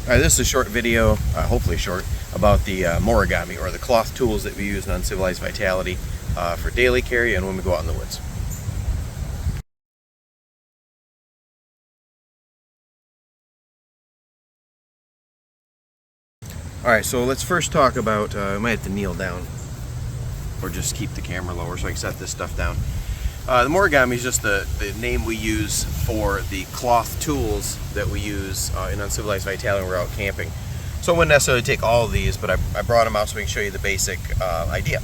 Alright, this is a short video, hopefully short, about the Moreygami, or the cloth tools that we use in Uncivilized Vitality for daily carry and when we go out in the woods. Alright, so let's first talk about, I might have to kneel down or just keep the camera lower so I can set this stuff down. The Moreygami is just the name we use for the cloth tools that we use in Uncivilized Vitality when we're out camping. So I wouldn't necessarily take all of these, but I brought them out so we can show you the basic idea.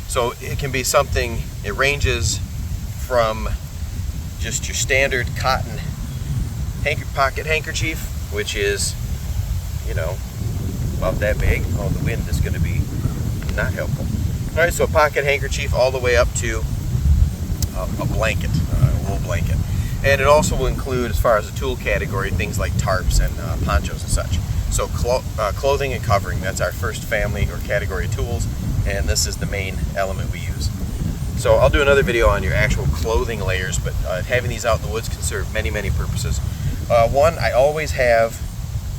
So it can be something, it ranges from just your standard cotton pocket handkerchief, which is, you know, about that big. Oh, the wind is going to be not helpful. Alright, so a pocket handkerchief all the way up to a blanket, a wool blanket. And it also will include, as far as the tool category, things like tarps and ponchos and such. So clothing and covering, that's our first family or category of tools, and this is the main element we use. So I'll do another video on your actual clothing layers, but having these out in the woods can serve many, many purposes. One, I always have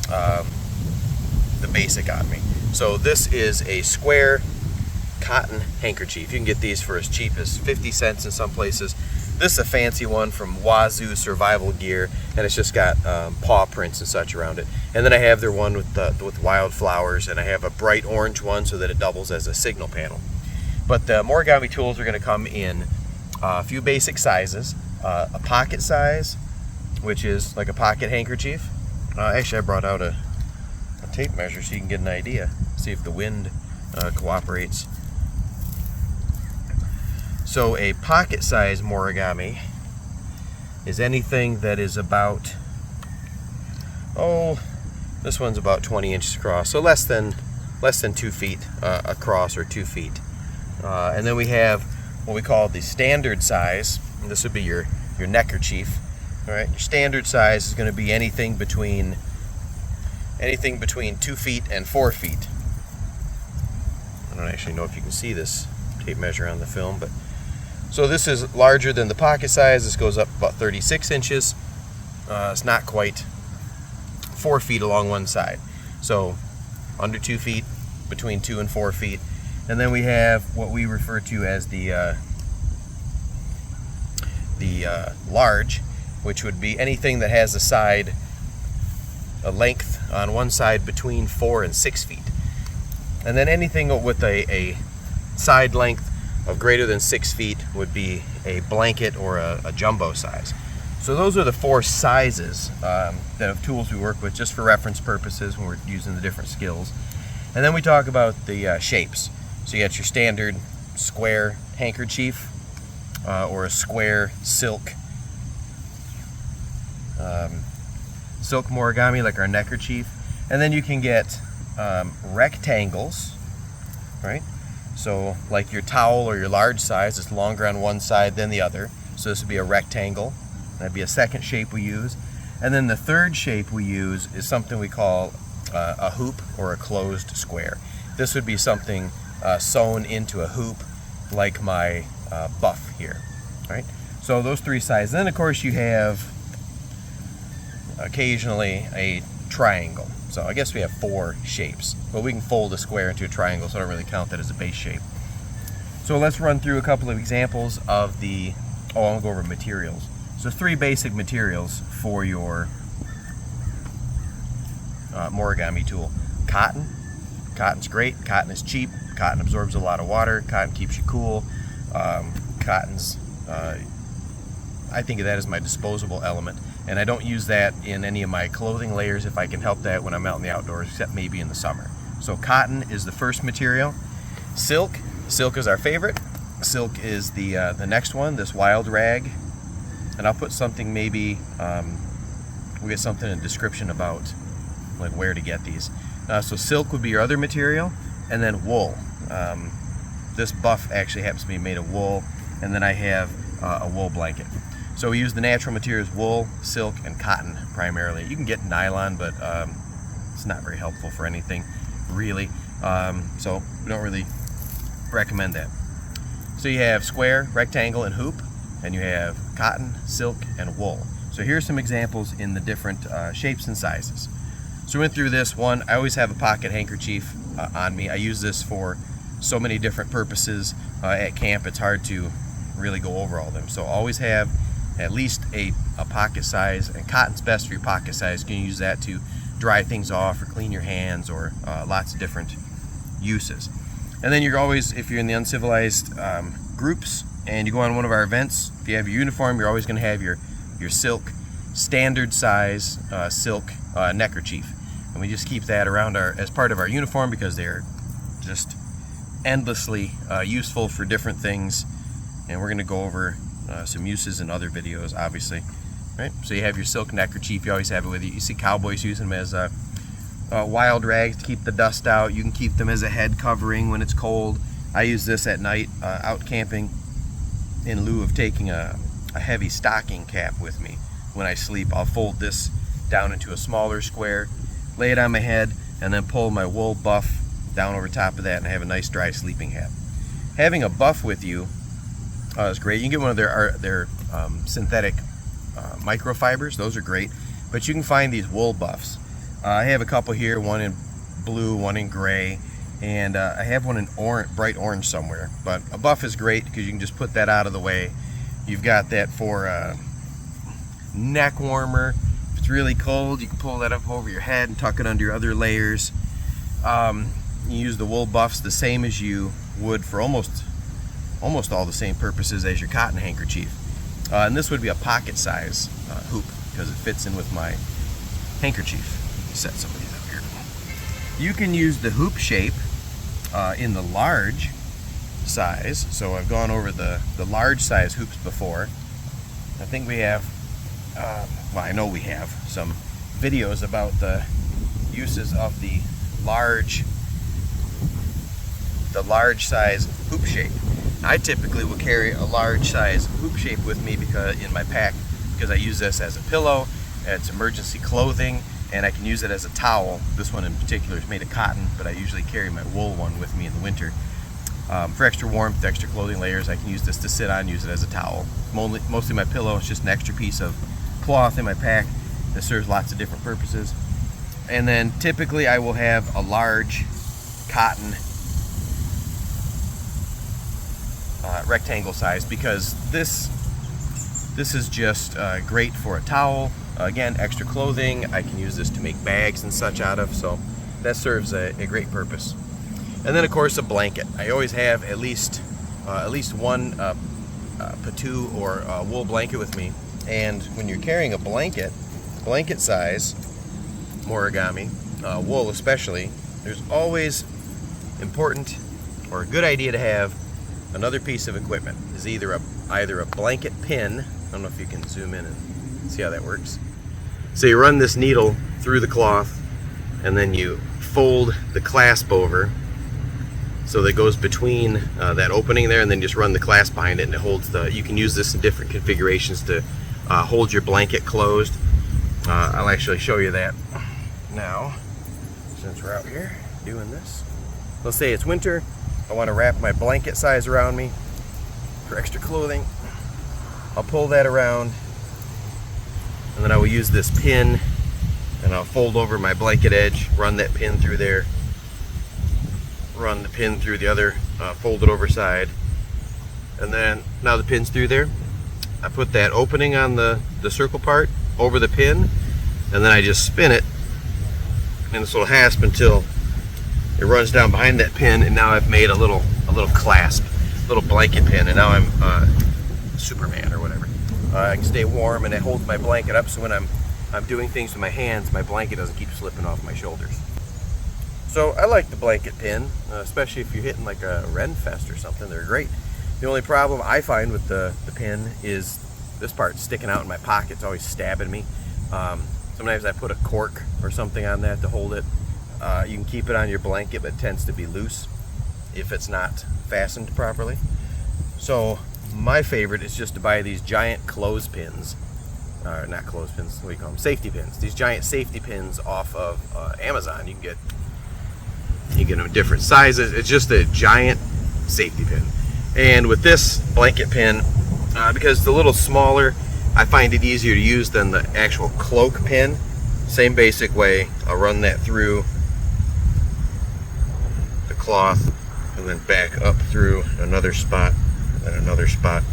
the basic on me. So this is a square cotton handkerchief. You can get these for as cheap as 50 cents in some places. This is a fancy one from Wazoo Survival Gear, and it's just got paw prints and such around it. And then I have their one with wildflowers, and I have a bright orange one so that it doubles as a signal panel. But the Moreygami tools are going to come in a few basic sizes. A pocket size, which is like a pocket handkerchief. Actually, I brought out a tape measure so you can get an idea. See if the wind cooperates. So a pocket size Moreygami is anything that is about, this one's about 20 inches across, so less than 2 feet across, or 2 feet. And then we have what we call the standard size, and this would be your neckerchief. All right, your standard size is going to be anything between 2 feet and 4 feet. I don't actually know if you can see this tape measure on the film, but so this is larger than the pocket size. This goes up about 36 inches. It's not quite 4 feet along one side. So under 2 feet, between 2 and 4 feet. And then we have what we refer to as the large, which would be anything that has a length on one side between 4 and 6 feet. And then anything with a side length of greater than 6 feet would be a blanket or a jumbo size. So those are the 4 sizes of tools we work with, just for reference purposes when we're using the different skills. And then we talk about the shapes. So you got your standard square handkerchief, or a square silk Moreygami, like our neckerchief. And then you can get rectangles, right? So like your towel or your large size, it's longer on one side than the other. So this would be a rectangle. That'd be a second shape we use. And then the third shape we use is something we call a hoop, or a closed square. This would be something sewn into a hoop, like my buff here, right? So those 3 sizes. Then of course you have occasionally a triangle. So I guess we have 4 shapes, but we can fold a square into a triangle, so I don't really count that as a base shape. So let's run through a couple of examples of the, I'm gonna go over materials. So 3 basic materials for your Moreygami tool. Cotton. Cotton's great. Cotton is cheap. Cotton absorbs a lot of water. Cotton keeps you cool. Cotton's, I think of that as my disposable element. And I don't use that in any of my clothing layers if I can help that when I'm out in the outdoors, except maybe in the summer. So cotton is the first material. Silk. Silk is our favorite. Silk is the next one, this wild rag. And I'll put something, maybe, we'll get something in the description about like where to get these. So silk would be your other material. And then wool. This buff actually happens to be made of wool. And then I have a wool blanket. So we use the natural materials, wool, silk, and cotton primarily. You can get nylon, but it's not very helpful for anything, really. So we don't really recommend that. So you have square, rectangle, and hoop, and you have cotton, silk, and wool. So here's some examples in the different shapes and sizes. So we went through this one. I always have a pocket handkerchief on me. I use this for so many different purposes. At camp, it's hard to really go over all of them. So always have at least a pocket size, and cotton's best for your pocket size. You can use that to dry things off or clean your hands, or lots of different uses. And then you're always, if you're in the uncivilized groups and you go on one of our events, if you have your uniform, you're always going to have your silk, standard size silk neckerchief. And we just keep that around as part of our uniform because they're just endlessly useful for different things. And we're going to go over some uses in other videos, obviously. Right? So you have your silk neckerchief, you always have it with you. You see cowboys using them as wild rags to keep the dust out. You can keep them as a head covering when it's cold. I use this at night out camping in lieu of taking a heavy stocking cap with me. When I sleep, I'll fold this down into a smaller square, lay it on my head, and then pull my wool buff down over top of that, and I have a nice dry sleeping hat. Having a buff with you is great. You can get one of their synthetic microfibers. Those are great. But you can find these wool buffs. I have a couple here, one in blue, one in gray, and I have one in bright orange somewhere. But a buff is great because you can just put that out of the way. You've got that for neck warmer. If it's really cold, you can pull that up over your head and tuck it under your other layers. You use the wool buffs the same as you would for almost all the same purposes as your cotton handkerchief. And this would be a pocket size hoop because it fits in with my handkerchief. Set some of these up here. You can use the hoop shape in the large size. So I've gone over the large size hoops before. I think we have, well, I know we have some videos about the uses of the large size hoop shape. I typically will carry a large size hoop shape with me in my pack because I use this as a pillow, it's emergency clothing, and I can use it as a towel. This one in particular is made of cotton, but I usually carry my wool one with me in the winter. For extra warmth, extra clothing layers, I can use this to sit on, use it as a towel. Mostly my pillow is just an extra piece of cloth in my pack that serves lots of different purposes. And then typically I will have a large cotton rectangle size because this is just great for a towel. Again, extra clothing. I can use this to make bags and such out of, so that serves a great purpose. And then of course a blanket. I always have at least one patu or wool blanket with me. And when you're carrying a blanket size Moreygami, wool especially, there's always important or a good idea to have another piece of equipment. Is either a blanket pin. I don't know if you can zoom in and see how that works. So you run this needle through the cloth and then you fold the clasp over so that it goes between that opening there, and then just run the clasp behind it and it holds you can use this in different configurations to hold your blanket closed. I'll actually show you that now since we're out here doing this. Let's say it's winter. I want to wrap my blanket size around me for extra clothing. I'll pull that around and then I will use this pin and I'll fold over my blanket edge, run that pin through there, run the pin through the other folded over side, and then now the pin's through there. I put that opening on the circle part over the pin, and then I just spin it in this little hasp until it runs down behind that pin, and now I've made a little clasp, little blanket pin, and now I'm Superman or whatever. I can stay warm, and it holds my blanket up, so when I'm doing things with my hands, my blanket doesn't keep slipping off my shoulders. So I like the blanket pin, especially if you're hitting like a Ren Fest or something. They're great. The only problem I find with the pin is this part sticking out in my pocket. It's always stabbing me. Sometimes I put a cork or something on that to hold it. You can keep it on your blanket, but it tends to be loose if it's not fastened properly. So my favorite is just to buy these giant clothespins, not clothespins, what do you call them? Safety pins. These giant safety pins off of Amazon. You can get them in different sizes. It's just a giant safety pin. And with this blanket pin, because it's a little smaller, I find it easier to use than the actual cloak pin. Same basic way. I'll run that through the cloth and then back up through another spot and another spot.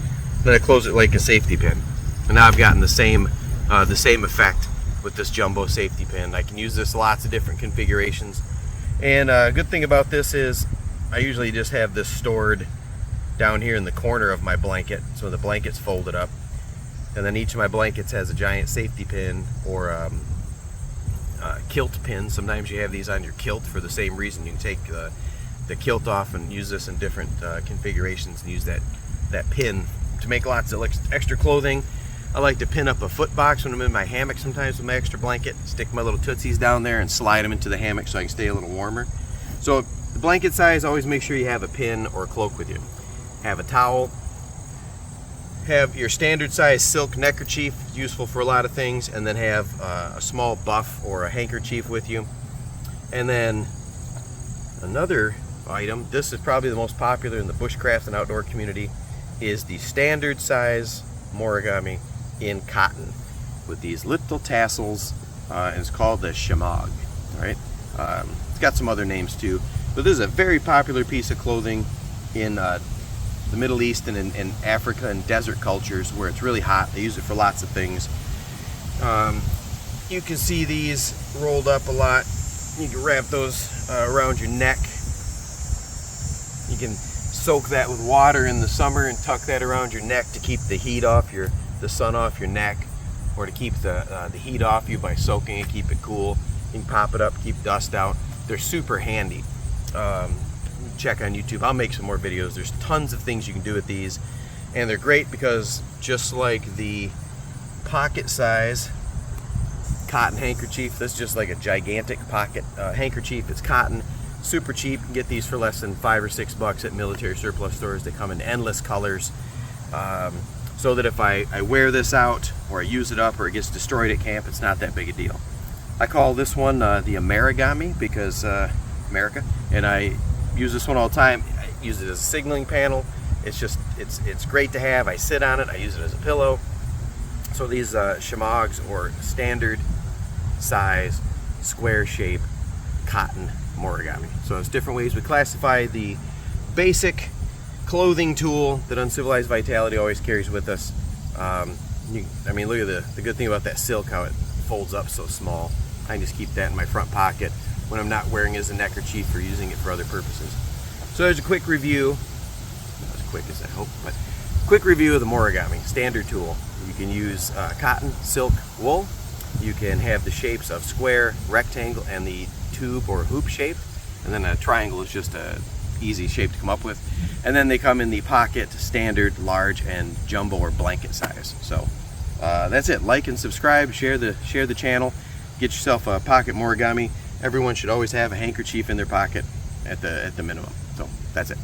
Then I close it like a safety pin. And now I've gotten the same effect with this jumbo safety pin. I can use this lots of different configurations. And a good thing about this is I usually just have this stored down here in the corner of my blanket, so the blanket's folded up. And then each of my blankets has a giant safety pin or kilt pin. Sometimes you have these on your kilt for the same reason. You can take the kilt off and use this in different configurations and use that pin to make lots of extra clothing. I like to pin up a foot box when I'm in my hammock sometimes with my extra blanket. Stick my little tootsies down there and slide them into the hammock so I can stay a little warmer. So the blanket size, always make sure you have a pin or a cloak with you. Have a towel. Have your standard size silk neckerchief, useful for a lot of things, and then have a small buff or a handkerchief with you. And then another item, this is probably the most popular in the bushcraft and outdoor community, is the standard size Moreygami in cotton with these little tassels, and it's called the shamag. All right, it's got some other names too, but this is a very popular piece of clothing in the Middle East and in Africa and desert cultures where it's really hot. They use it for lots of things. You can see these rolled up a lot. You can wrap those around your neck. You can soak that with water in the summer and tuck that around your neck to keep the heat off the sun off your neck, or to keep the heat off you by soaking it, keep it cool. You can pop it up, keep dust out. They're super handy. Check on YouTube. I'll make some more videos. There's tons of things you can do with these, and they're great because just like the pocket size cotton handkerchief, this is just like a gigantic pocket handkerchief. It's cotton, super cheap. You can get these for less than $5 or $6 at military surplus stores. They come in endless colors, so that if I wear this out or I use it up or it gets destroyed at camp, it's not that big a deal. I call this one the Moreygami because America, and I use this one all the time. I use it as a signaling panel. It's great to have. I sit on it. I use it as a pillow. So these shamags, or standard size square shape cotton Moreygami. So there's different ways we classify the basic clothing tool that Uncivilized Vitality always carries with us. I mean, look at the good thing about that silk, how it folds up so small. I can just keep that in my front pocket when I'm not wearing it as a neckerchief or using it for other purposes. So there's a quick review, not as quick as I hope, but quick review of the Moreygami standard tool. You can use cotton, silk, wool. You can have the shapes of square, rectangle, and the tube or hoop shape, and then a triangle is just a easy shape to come up with. And then they come in the pocket, standard, large, and jumbo or blanket size. So that's it. Like and subscribe. Share the channel. Get yourself a pocket Moreygami. Everyone should always have a handkerchief in their pocket at the minimum. So that's it.